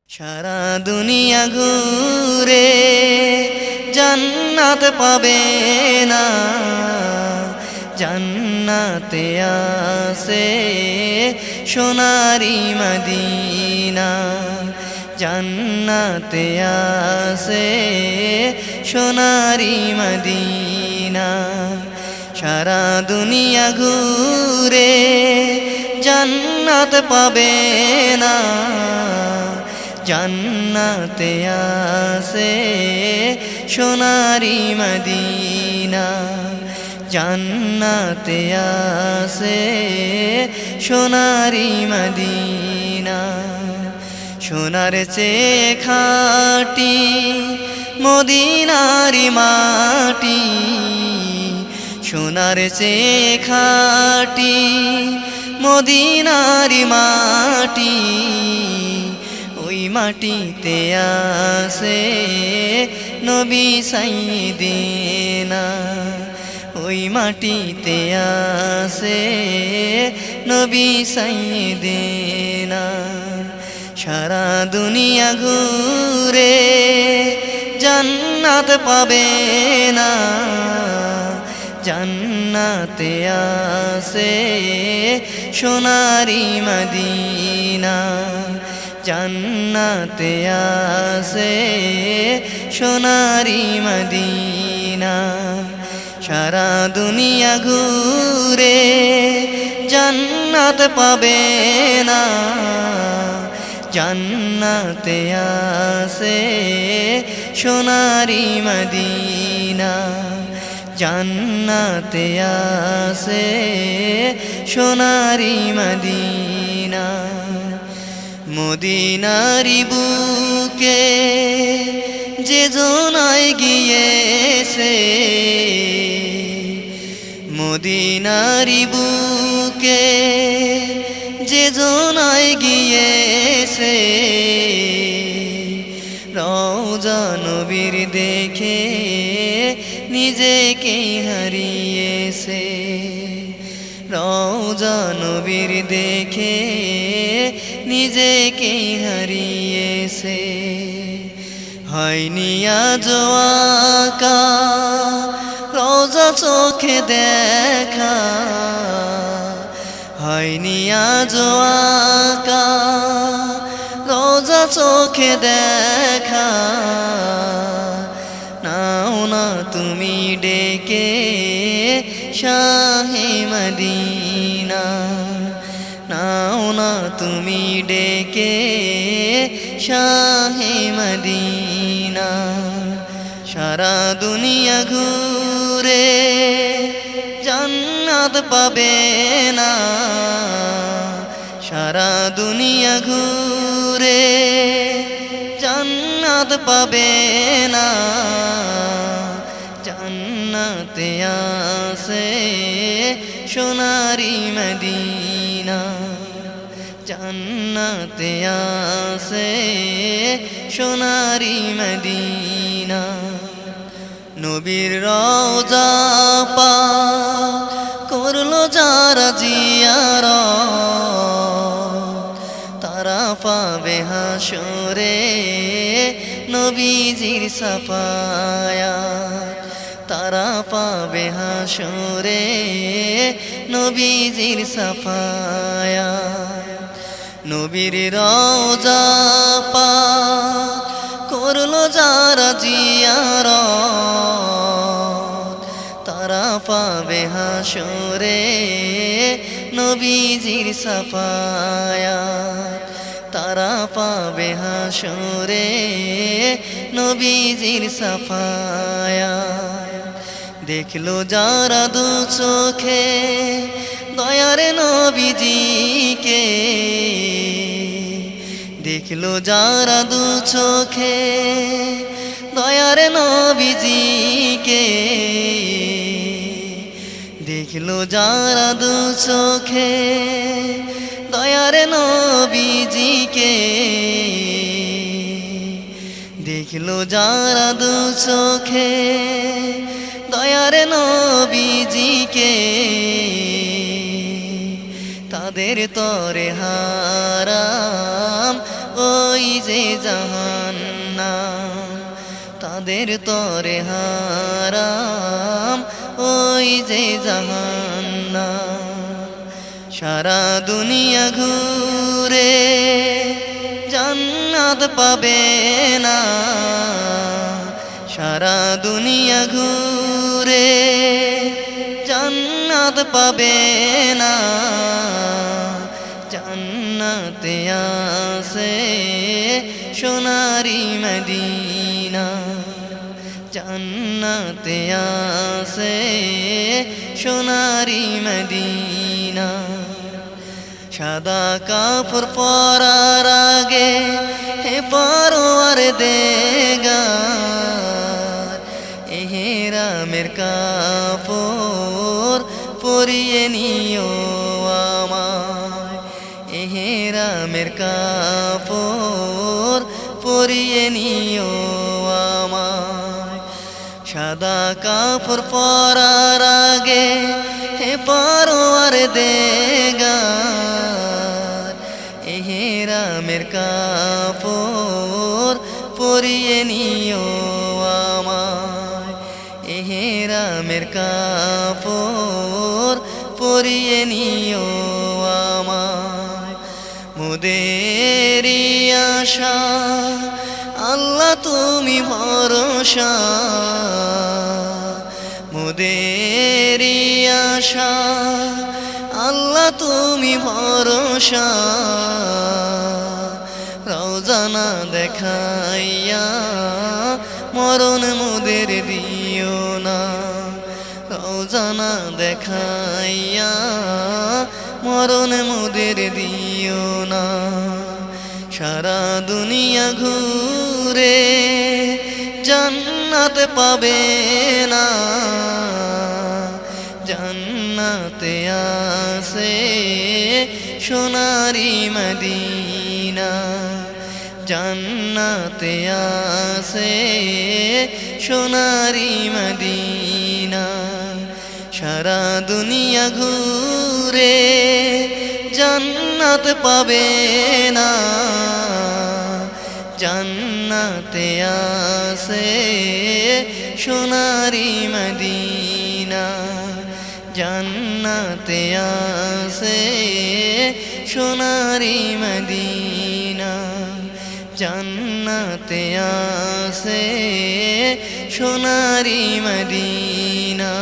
সারা দুনিয়া ঘুরে জান্নাত পাবে না, জান্নাতে আছে সোনারি মদিনা, জান্নাতে আছে সোনারি মদিনা। সারা দুনিয়া ঘুরে জান্নাত পাবে না, জান্নাতে আছে সোনারি মদিনা, জান্নাতে আছে সোনারি মদিনা। সোনার চেয়ে খাঁটি মদিনারি মাটি, সোনার চেয়ে খাঁটি মদিনারি মাটি, ওই মাটিতে আছে নবী সাইয়্যিদিনা, ওই মাটিতে আছে নবী সাইয়্যিদিনা। সারা দুনিয়া ঘুরে জান্নাত পাবে না, জান্নাতে আছে সোনারি মদিনা, জান্নাতে আছে সোনারি মদিনা। সারা দুনিয়া ঘুরে জান্নাত পাবে না, জান্নাতে আছে সোনারি মদিনা, জান্নাতে আছে সোনারি মদিনা। মদিনারি বুকে যে জনায় গিয়েছে, মদিনারি বুকে যে জনায় গিয়েছে, রওজা নবীর দেখে নিজেকে হারিয়েছে, রওজা নবীর দেখে নিজেকে হারিয়েছে। হয়নি আজ আঁকা রওজা চোখে দেখা, হয়নি আজ আঁকা রওজা চোখে দেখা। নাও না তুমি ডেকে শাহে মদিনা, নাও না তুমি ডেকে শাহে মদিনা। সারা দুনিয়া ঘুরে জান্নাত পাবে না, সারা দুনিয়া ঘুরে জান্নাত পাবে না, জান্নাতে আছে সোনারি মদিনা, জান্নাতে আছে সোনারি মদিনা। নবীর রওজা পাক করলো যারা জিয়ারত, তারা পাবে হাসরে নবীজির সাফায়াত, তারা পাবে হাসরে নবীজির সাফায়াত। নবীর রওজা পাক করলো যারা জিয়ারত, তারা পাবে হাসরে নবীজির সাফায়াত, তারা পাবে হাসরে নবীজির সাফায়াত। দেখলো যারা দু চোখে দয়ার নবীজিকে, দেখলো যারা দু চোখে দয়ার নবীজিকে, দেখলো যারা দু চোখে দয়ার নবীজিকে, দেখলো যারা দু চোখে দয়ার নবীজিকে, তাদের তরে হারাম ওই যে জাহান্নাম তাদের তরে হারাম ওই যে জাহান্নাম সারা দুনিয়া ঘুরে জান্নাত পাবে না সারা দুনিয়া ঘুরে জান্নাত পাবে না জান্নাতে আছে সোনারি মদিনা জান্নাতে আছে সোনারি মদিনা সাদা কাপড় পরার আগে হে পরওয়ার দেগার এহরামের কাপড় পরিয়ে নিও আমায় এহরামের কাপড় পরিয়ে নিও আমায় সাদা কাপড় পরার আগে হে পরওয়ার দেগার এহরামের কাপড় পরিয়ে নিও আমায় এহরামের কাপড় পরিয়ে নিও আমায় মোদেরি আশা আল্লাহ তুমি ভরসা মোদেরি আশা আল্লাহ তুমি ভরসা রওজানা দেখাইয়া মরণ মোদের দিও না রওজানা দেখাইয়া মরণ মোদের দিও না সারা দুনিয়া ঘুরে জান্নাত পাবে না জান্নাতে আছে সোনারি মদিনা জান্নাতে আছে সোনারি মদিনা সারা দুনিয়া ঘুরে জান্নাত পাবে না জান্নাতে আছে সোনারি মদিনা জান্নাতে আছে সোনারি মদিনা জান্নাতে আছে সোনারি মদিনা।